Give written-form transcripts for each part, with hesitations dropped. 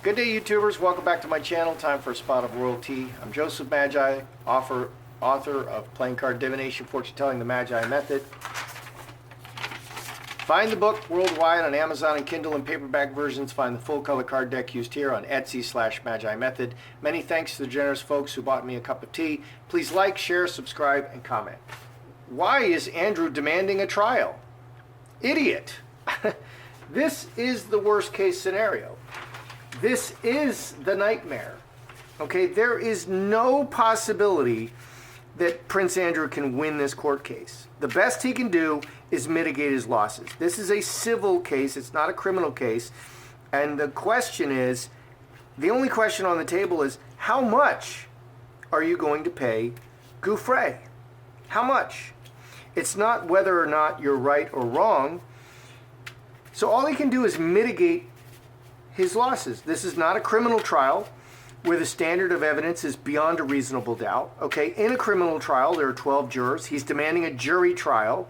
Good day, YouTubers. Welcome back to my channel. Time for a spot of royalty. I'm Joseph Magi, author of Playing Card Divination, Fortune Telling, the Magi Method. Find the book worldwide on Amazon and Kindle and paperback versions. Find the full color card deck used here on Etsy/Magi Method. Many thanks to the generous folks who bought me a cup of tea. Please like, share, subscribe, and comment. Why is Andrew demanding a trial? Idiot. This is the worst case scenario. This is the nightmare. Okay, there is no possibility that Prince Andrew can win this court case. The best he can do is mitigate his losses. This is a civil case, it's not a criminal case. And the question is, the only question on the table is, how much are you going to pay Gouffre? How much? It's not whether or not you're right or wrong. So all he can do is mitigate his losses. This is not a criminal trial where the standard of evidence is beyond a reasonable doubt. Okay, in a criminal trial, there are 12 jurors. He's demanding a jury trial,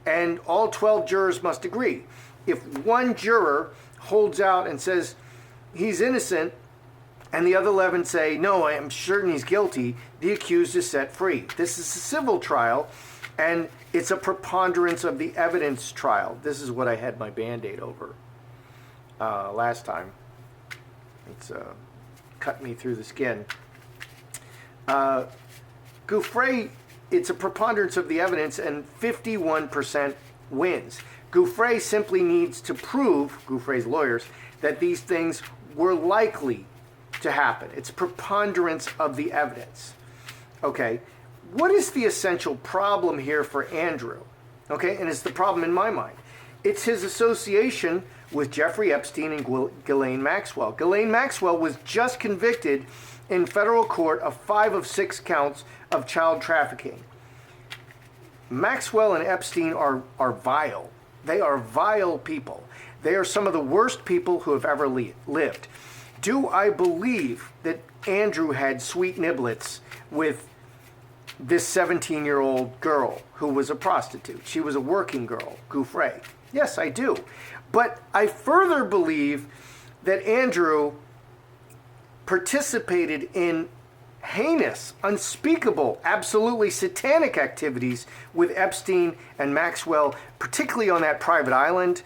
and all 12 jurors must agree. If one juror holds out and says he's innocent, and the other 11 say, no, I am certain he's guilty, the accused is set free. This is a civil trial, and it's a preponderance of the evidence trial. This is what I had my Band-Aid over last time. It's cut me through the skin. Gouffre, it's a preponderance of the evidence, and 51% wins. Gouffre simply needs to prove, Gouffre's lawyers, that these things were likely to happen. It's preponderance of the evidence. Okay, what is the essential problem here for Andrew? Okay, and it's the problem in my mind. It's his association with Jeffrey Epstein and Ghislaine Maxwell. Ghislaine Maxwell was just convicted in federal court of 5 of 6 counts of child trafficking. Maxwell and Epstein are vile. They are vile people. They are some of the worst people who have ever lived. Do I believe that Andrew had sweet niblets with this 17-year-old girl who was a prostitute? She was a working girl, Gouffre. Yes, I do. But I further believe that Andrew participated in heinous, unspeakable, absolutely satanic activities with Epstein and Maxwell, particularly on that private island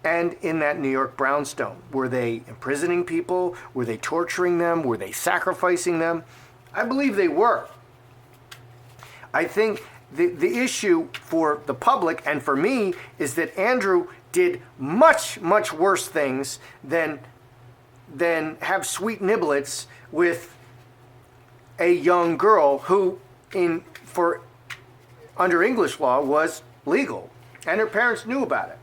and in that New York brownstone. Were they imprisoning people? Were they torturing them? Were they sacrificing them? I believe they were. I think the issue for the public and for me is that Andrew did much, much worse things than have sweet niblets with a young girl who, under English law, was legal, and her parents knew about it.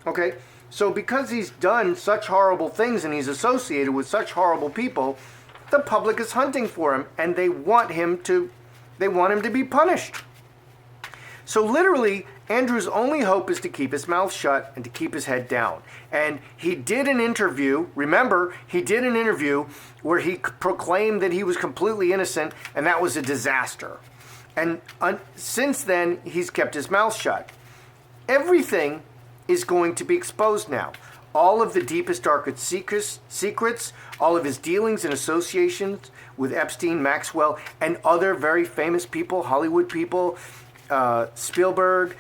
Okay, so because he's done such horrible things and he's associated with such horrible people, the public is hunting for him, and they want him to be punished. So literally, Andrew's only hope is to keep his mouth shut and to keep his head down. And he did an interview, remember, he did an interview where he proclaimed that he was completely innocent, and that was a disaster. And since then, he's kept his mouth shut. Everything is going to be exposed now. All of the deepest, darkest secrets, all of his dealings and associations with Epstein, Maxwell, and other very famous people, Hollywood people, Spielberg,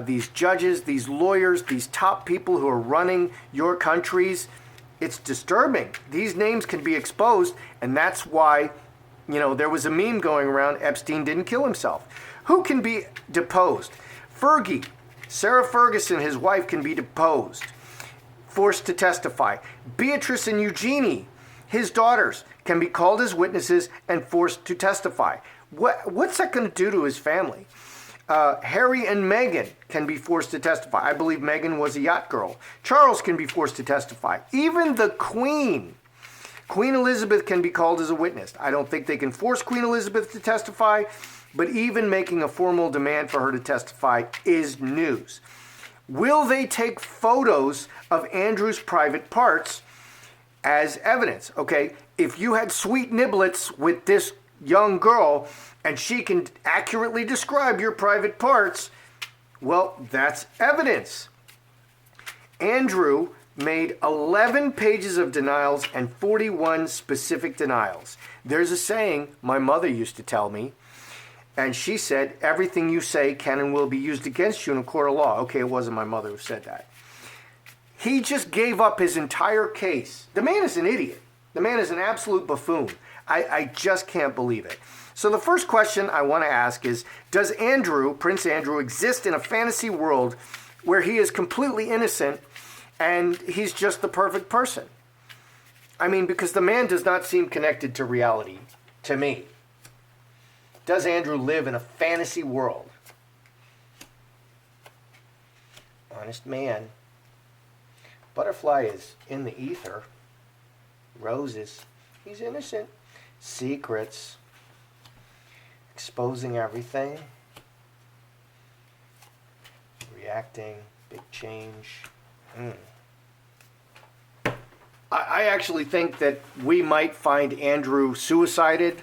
these judges, these lawyers, these top people who are running your countries. It's disturbing. These names can be exposed, and that's why, there was a meme going around, Epstein didn't kill himself. Who can be deposed? Fergie, Sarah Ferguson, his wife, can be deposed, forced to testify. Beatrice and Eugenie, his daughters, can be called as witnesses and forced to testify. What's that going to do to his family? Harry and Meghan can be forced to testify. I believe Meghan was a yacht girl. Charles can be forced to testify. Even the Queen Elizabeth, can be called as a witness. I don't think they can force Queen Elizabeth to testify, but even making a formal demand for her to testify is news. Will they take photos of Andrew's private parts as evidence? Okay, if you had sweet niblets with this young girl and she can accurately describe your private parts, well, that's evidence. Andrew made 11 pages of denials and 41 specific denials. There's a saying my mother used to tell me, and she said, everything you say can and will be used against you in a court of law. Okay, it wasn't my mother who said that. He just gave up his entire case. The man is an idiot. The man is an absolute buffoon. I just can't believe it. So the first question I want to ask is, does Andrew, Prince Andrew, exist in a fantasy world where he is completely innocent and he's just the perfect person? I mean, because the man does not seem connected to reality, to me. Does Andrew live in a fantasy world? Honest man. Butterfly is in the ether. Roses. He's innocent. Secrets. Exposing everything. Reacting. Big change. I actually think that we might find Andrew suicided,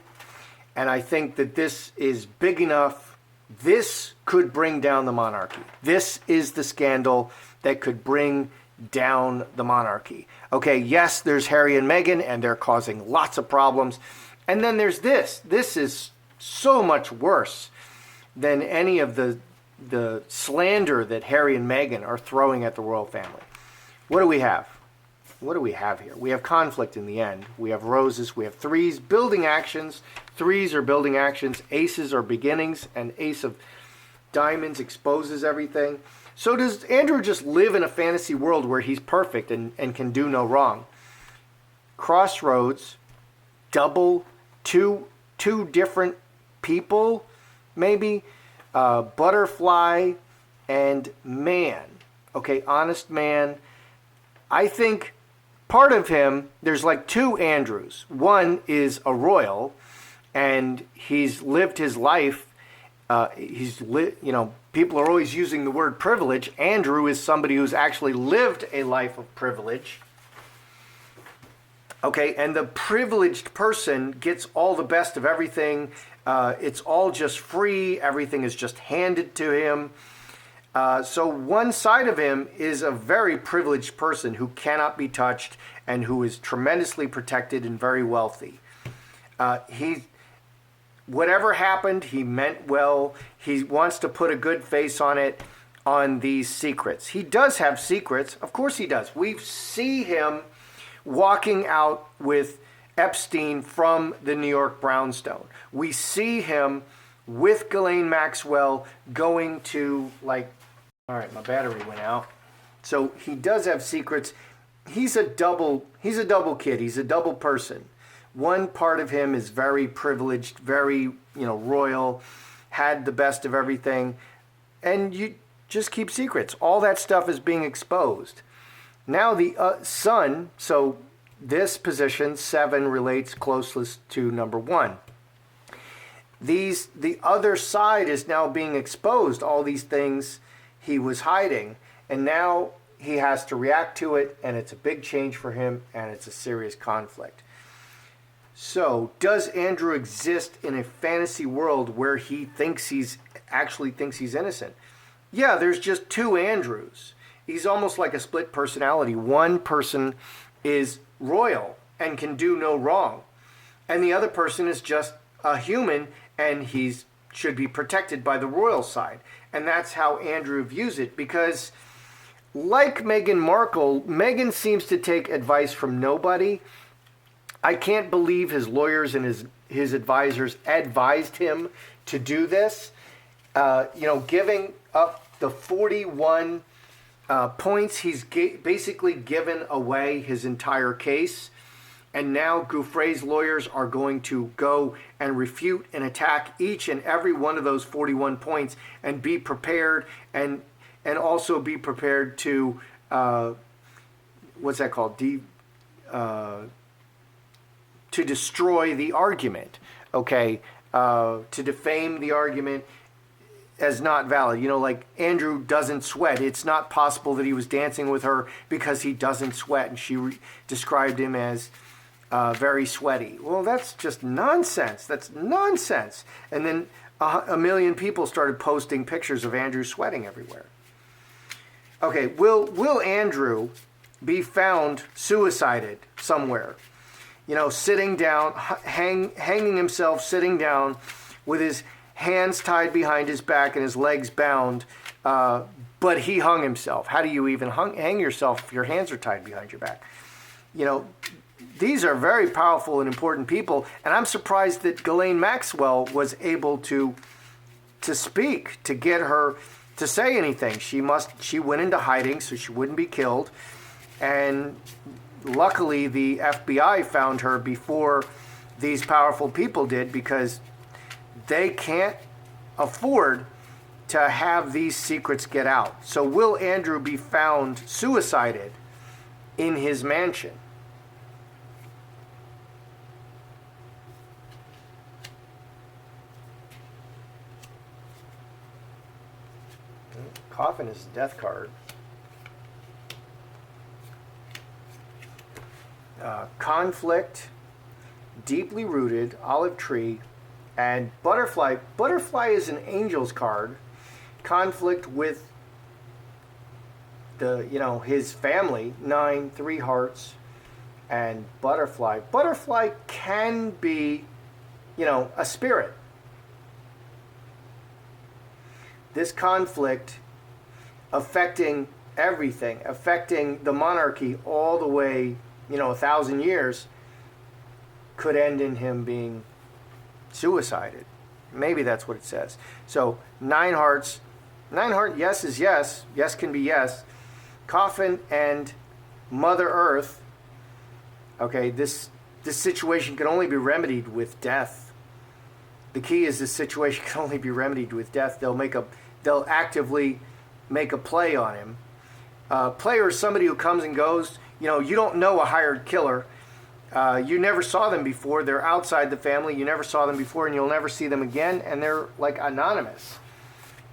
and I think that this is big enough. This could bring down the monarchy. This is the scandal that could bring down the monarchy. Okay, yes, there's Harry and Meghan, and they're causing lots of problems. And then there's this. This is so much worse than any of the slander that Harry and Meghan are throwing at the royal family. What do we have? What do we have here? We have conflict in the end. We have roses. We have threes, building actions. Threes are building actions. Aces are beginnings. And ace of diamonds exposes everything. So does Andrew just live in a fantasy world where he's perfect and can do no wrong? Crossroads, double, two different people, maybe. Butterfly and man. Okay, honest man. I think part of him, there's like two Andrews. One is a royal, and he's lived his life. People are always using the word privilege. Andrew is somebody who's actually lived a life of privilege. Okay, and the privileged person gets all the best of everything. It's all just free. Everything is just handed to him. So one side of him is a very privileged person who cannot be touched and who is tremendously protected and very wealthy. Whatever happened, he meant well. He wants to put a good face on it, on these secrets. He does have secrets. Of course he does. We see him walking out with Epstein from the New York brownstone. We see him with Ghislaine Maxwell going to, like, all right, my battery went out. So he does have secrets. He's a double kid. He's a double person. One part of him is very privileged, very, royal, had the best of everything. And you just keep secrets. All that stuff is being exposed. Now the sun, so this position, 7, relates closest to number 1. The other side is now being exposed, all these things he was hiding, and now he has to react to it, and it's a big change for him, and it's a serious conflict. So, does Andrew exist in a fantasy world where he actually thinks he's innocent? Yeah, there's just two Andrews. He's almost like a split personality. One person is royal and can do no wrong, and the other person is just a human, and should be protected by the royal side. And that's how Andrew views it, because like Meghan Markle, Meghan seems to take advice from nobody. I can't believe his lawyers and his advisors advised him to do this. Giving up the 41 points, he's basically given away his entire case. And now Gouffre's lawyers are going to go and refute and attack each and every one of those 41 points and be prepared, and also be prepared to, what's that called? To destroy the argument, okay? To defame the argument as not valid. Like Andrew doesn't sweat. It's not possible that he was dancing with her because he doesn't sweat, and she described him as very sweaty. Well, that's just nonsense. That's nonsense. And then a million people started posting pictures of Andrew sweating everywhere. Okay, will Andrew be found suicided somewhere. You know, sitting down, hanging himself, sitting down with his hands tied behind his back and his legs bound, but he hung himself. How do you even hang yourself if your hands are tied behind your back? You know, these are very powerful and important people, and I'm surprised that Ghislaine Maxwell was able to speak, to get her to say anything. She went into hiding so she wouldn't be killed, and luckily the FBI found her before these powerful people did, because they can't afford to have these secrets get out. So will Andrew be found suicided in his mansion? Coffin is a death card. Conflict, deeply rooted, olive tree, and butterfly. Butterfly is an angel's card. Conflict with his family, 9, 3 hearts, and butterfly. Butterfly can be, a spirit. This conflict affecting everything, affecting the monarchy all the way, 1,000 years, could end in him being suicided. Maybe that's what it says. So 9 hearts, yes is yes. Yes can be yes. Coffin and Mother Earth. Okay, this situation can only be remedied with death. The key is this situation can only be remedied with death. They'll actively make a play on him. Player is somebody who comes and goes. You don't know a hired killer. You never saw them before. They're outside the family. You never saw them before, and you'll never see them again. And they're like anonymous.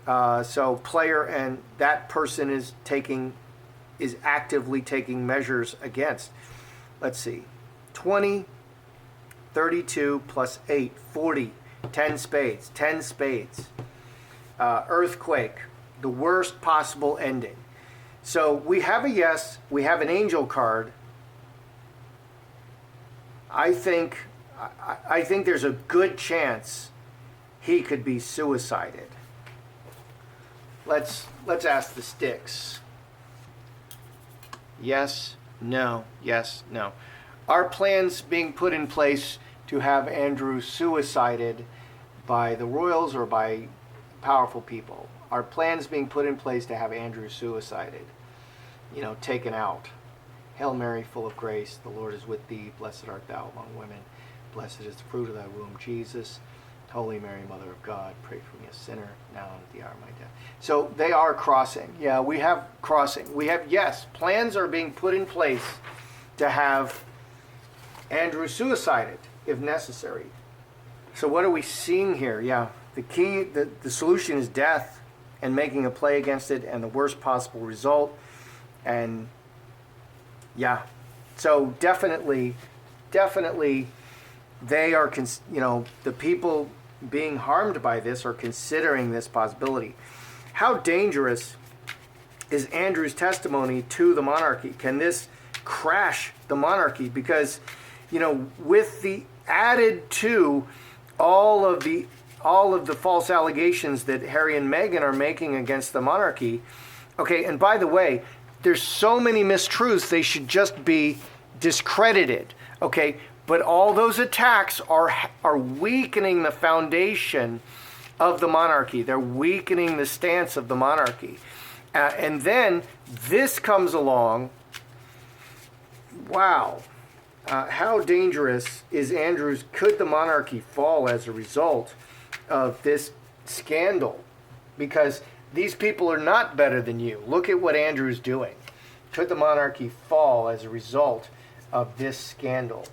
So player, and that person is actively taking measures against. Let's see, 20, 32 plus 8, 40, 10 spades, 10 spades. Earthquake, the worst possible ending. So we have a yes, we have an angel card. I think there's a good chance he could be suicided. Let's ask the sticks. Yes, no, yes, no. Are plans being put in place to have Andrew suicided by the royals or by powerful people? Are plans being put in place to have Andrew suicided? Taken out. Hail Mary, full of grace, the Lord is with thee. Blessed art thou among women. Blessed is the fruit of thy womb, Jesus. Holy Mary, Mother of God, pray for me a sinner, now and at the hour of my death. So they are crossing. Yeah, we have crossing. We have, yes, plans are being put in place to have Andrew suicided, if necessary. So what are we seeing here? Yeah, the key, the solution is death and making a play against it, and the worst possible result. And yeah, so definitely they are, the people being harmed by this are considering this possibility. How dangerous is Andrew's testimony to the monarchy? Can this crash the monarchy? Because, with the added to all of the false allegations that Harry and Meghan are making against the monarchy. Okay, and by the way, there's so many mistruths, they should just be discredited. Okay, but all those attacks are weakening the foundation of the monarchy. They're weakening the stance of the monarchy. And then this comes along. Wow. How dangerous is Andrew's? Could the monarchy fall as a result of this scandal? Because these people are not better than you. Look at what Andrew's doing. Could the monarchy fall as a result of this scandal?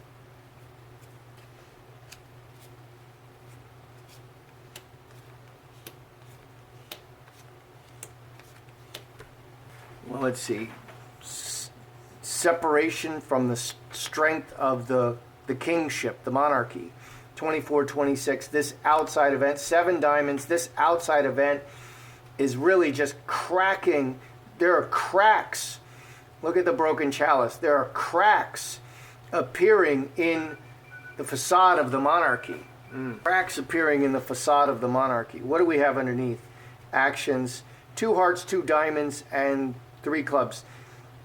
Well, let's see. Separation from the strength of the kingship, the monarchy. 24, 26, this outside event, 7 diamonds, this outside event is really just cracking. There are cracks Look at the broken chalice. There are cracks appearing in the facade of the monarchy. Cracks appearing in the facade of the monarchy. What do we have underneath? Actions, 2 hearts, 2 diamonds, and 3 clubs.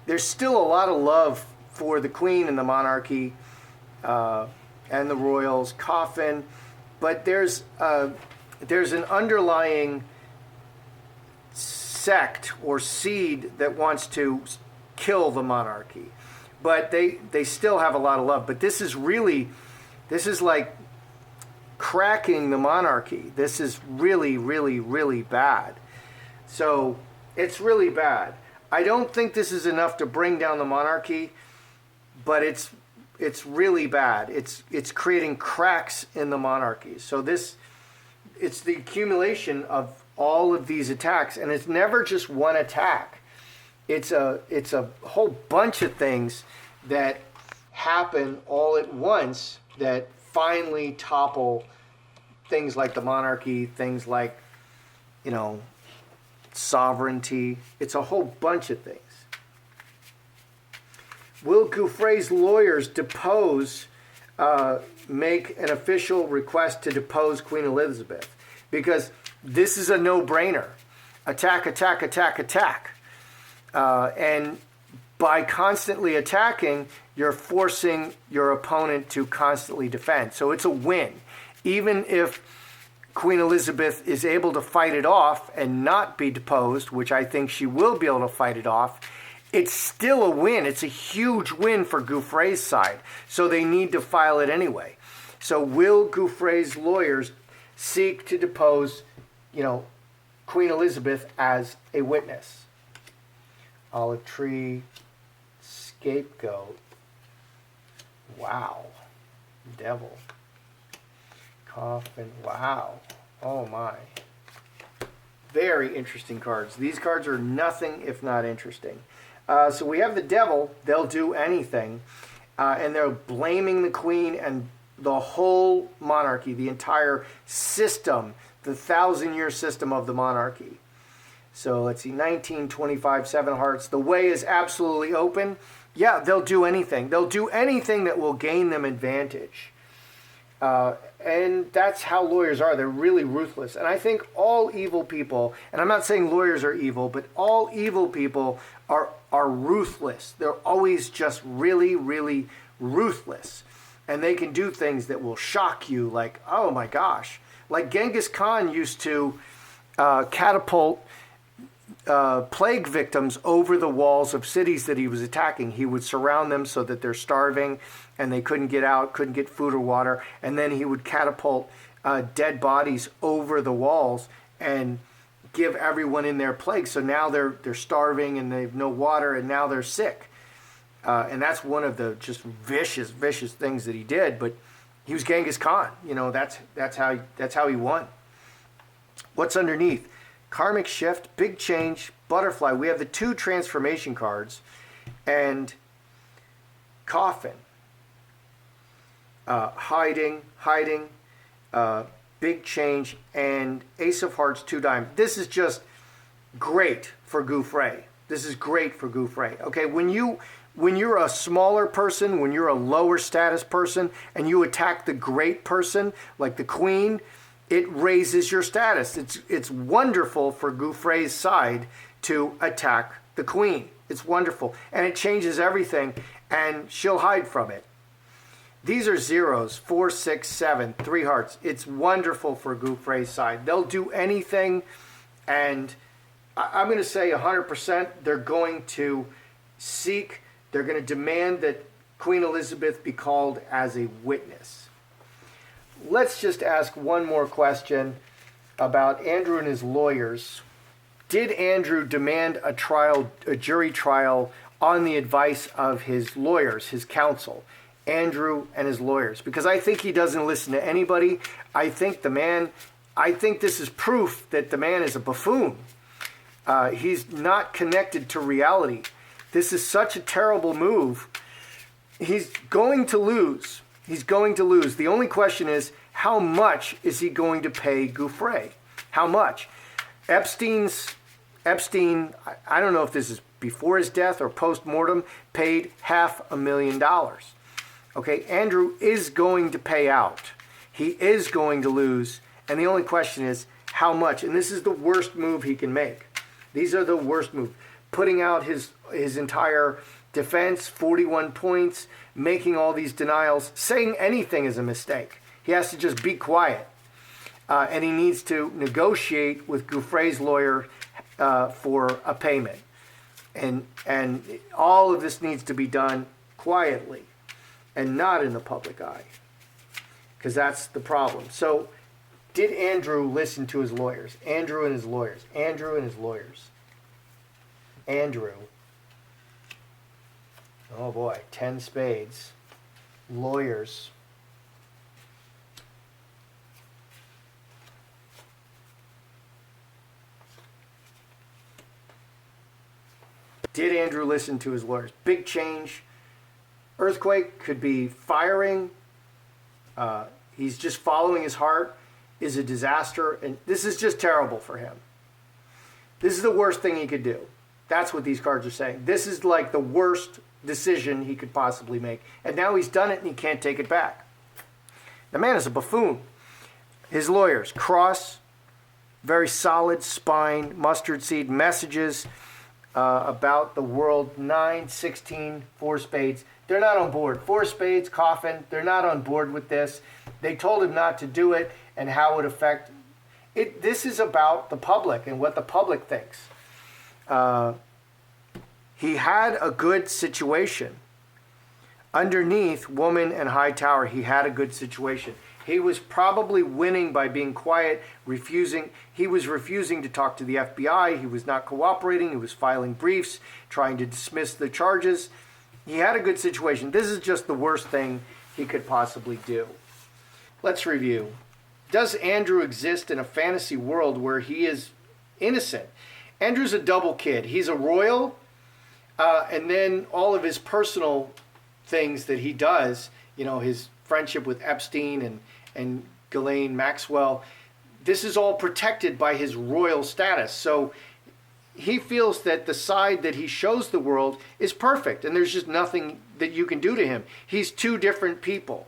There's still a lot of love for the queen and the monarchy and the royals. Coffin, but there's an underlying sect or seed that wants to kill the monarchy, but they still have a lot of love. But this is like cracking the monarchy. This is really, really, really bad. So it's really bad. I don't think this is enough to bring down the monarchy, but it's really bad. It's creating cracks in the monarchy. So it's the accumulation of all of these attacks, and it's never just one attack. It's a whole bunch of things that happen all at once that finally topple things like the monarchy, things like, sovereignty. It's a whole bunch of things. Will Gouffre's lawyers make an official request to depose Queen Elizabeth? Because this is a no-brainer. Attack, attack, attack, attack. And by constantly attacking, you're forcing your opponent to constantly defend. So it's a win. Even if Queen Elizabeth is able to fight it off and not be deposed, which I think she will be able to fight it off, it's still a win. It's a huge win for Gouffre's side. So they need to file it anyway. So will Gouffre's lawyers seek to depose, Queen Elizabeth as a witness? Olive tree, scapegoat. Wow. Devil. Coffin. Wow. Oh my. Very interesting cards. These cards are nothing if not interesting. So we have the devil. They'll do anything. And they're blaming the queen and the whole monarchy, the entire system, the 1,000-year system of the monarchy. So let's see, 19, 25, 7 hearts. The way is absolutely open. Yeah, they'll do anything. They'll do anything that will gain them advantage. And that's how lawyers are. They're really ruthless. And I think all evil people, and I'm not saying lawyers are evil, but all evil people are ruthless. They're always just really, really ruthless. And they can do things that will shock you, like, oh my gosh. Like Genghis Khan used to catapult plague victims over the walls of cities that he was attacking. He would surround them so that they're starving and they couldn't get out, couldn't get food or water, and then he would catapult dead bodies over the walls and give everyone in their plague. So now they're starving and they have no water, and now they're sick. And that's one of the just vicious things that he did. But he was Genghis Khan. That's how he won. What's underneath? Karmic shift, big change, butterfly. We have the 2 transformation cards, and coffin. Hiding, big change, and ace of hearts, 2 diamonds. This is just great for Gouffre. This is great for Gouffre. Okay, when you're a smaller person, when you're a lower status person, and you attack the great person, like the queen, it raises your status. It's wonderful for Gouffre's side to attack the queen. It's wonderful. And it changes everything, and she'll hide from it. These are zeros, 4, 6, 7, 3 hearts. It's wonderful for Gouffre's side. They'll do anything, and I'm going to say 100% they're going to they're going to demand that Queen Elizabeth be called as a witness. Let's just ask one more question about Andrew and his lawyers. Did Andrew demand a jury trial on the advice of his lawyers, his counsel? Andrew and his lawyers. Because I think he doesn't listen to anybody. I think this is proof that the man is a buffoon. He's not connected to reality. This is such a terrible move. He's going to lose. He's going to lose. The only question is, how much is he going to pay Gouffre? How much? Epstein, I don't know if this is before his death or post-mortem, paid $500,000. Okay, Andrew is going to pay out. He is going to lose. And the only question is how much. And this is the worst move he can make. These are the worst moves. Putting out his entire defense, 41 points, making all these denials, saying anything is a mistake. He has to just be quiet. And he needs to negotiate with Gouffre's lawyer for a payment. And all of this needs to be done quietly and not in the public eye, because that's the problem. So did Andrew listen to his lawyers? Andrew and his lawyers. Andrew and his lawyers. Andrew. Oh boy, 10 spades. Lawyers. Did Andrew listen to his lawyers? Big change. Earthquake could be firing. He's just following his heart. Is a disaster. And this is just terrible for him. This is the worst thing he could do. That's what these cards are saying. This is like the worst decision he could possibly make. And now he's done it and he can't take it back. The man is a buffoon. His lawyers, cross, very solid spine, mustard seed, messages about the world, 9, 16, 4 spades. They're not on board. 4 spades, coffin, they're not on board with this. They told him not to do it and how it would affect it. This is about the public and what the public thinks. He had a good situation. Underneath Woman and High Tower, he had a good situation. He was probably winning by being quiet, refusing. He was refusing to talk to the FBI. He was not cooperating. He was filing briefs, trying to dismiss the charges. He had a good situation. This is just the worst thing he could possibly do. Let's review. Does Andrew exist in a fantasy world where he is innocent? Andrew's a double kid. He's a royal, and then all of his personal things that he does, you know, his friendship with Epstein and Ghislaine Maxwell, this is all protected by his royal status. So he feels that the side that he shows the world is perfect, and there's just nothing that you can do to him. He's two different people.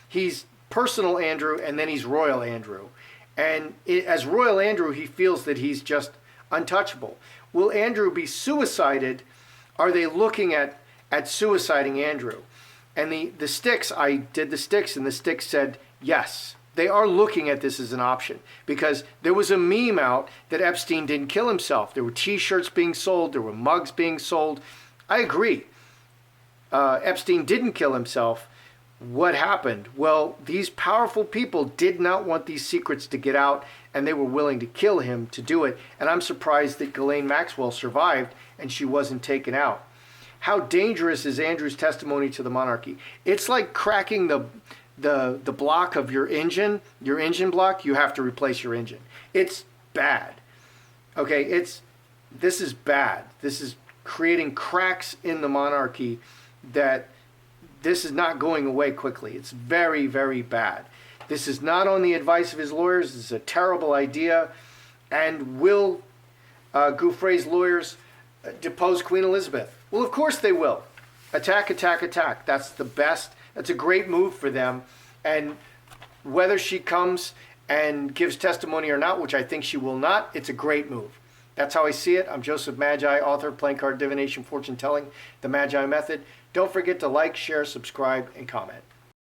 He's personal Andrew, and then he's royal Andrew. And as royal Andrew, he feels that he's just untouchable. Will Andrew be suicided? Are they looking at suiciding Andrew? And the sticks, I did the sticks, and the sticks said yes. They are looking at this as an option, because there was a meme out that Epstein didn't kill himself. There were t-shirts being sold. There were mugs being sold. I agree. Epstein didn't kill himself. What happened? Well, these powerful people did not want these secrets to get out, and they were willing to kill him to do it. And I'm surprised that Ghislaine Maxwell survived and she wasn't taken out. How dangerous is Andrew's testimony to the monarchy? It's like cracking the block of your engine block. You have to replace your engine. It's bad. Okay, this is bad. This is creating cracks in the monarchy that this is not going away quickly. It's very, very bad. This is not on the advice of his lawyers. This is a terrible idea. And will Gouffre's lawyers depose Queen Elizabeth? Well, of course they will. Attack, attack, attack. That's the best. That's a great move for them. And whether she comes and gives testimony or not, which I think she will not, it's a great move. That's how I see it. I'm Joseph Magi, author of Playing Card Divination, Fortune Telling, The Magi Method. Don't forget to like, share, subscribe, and comment.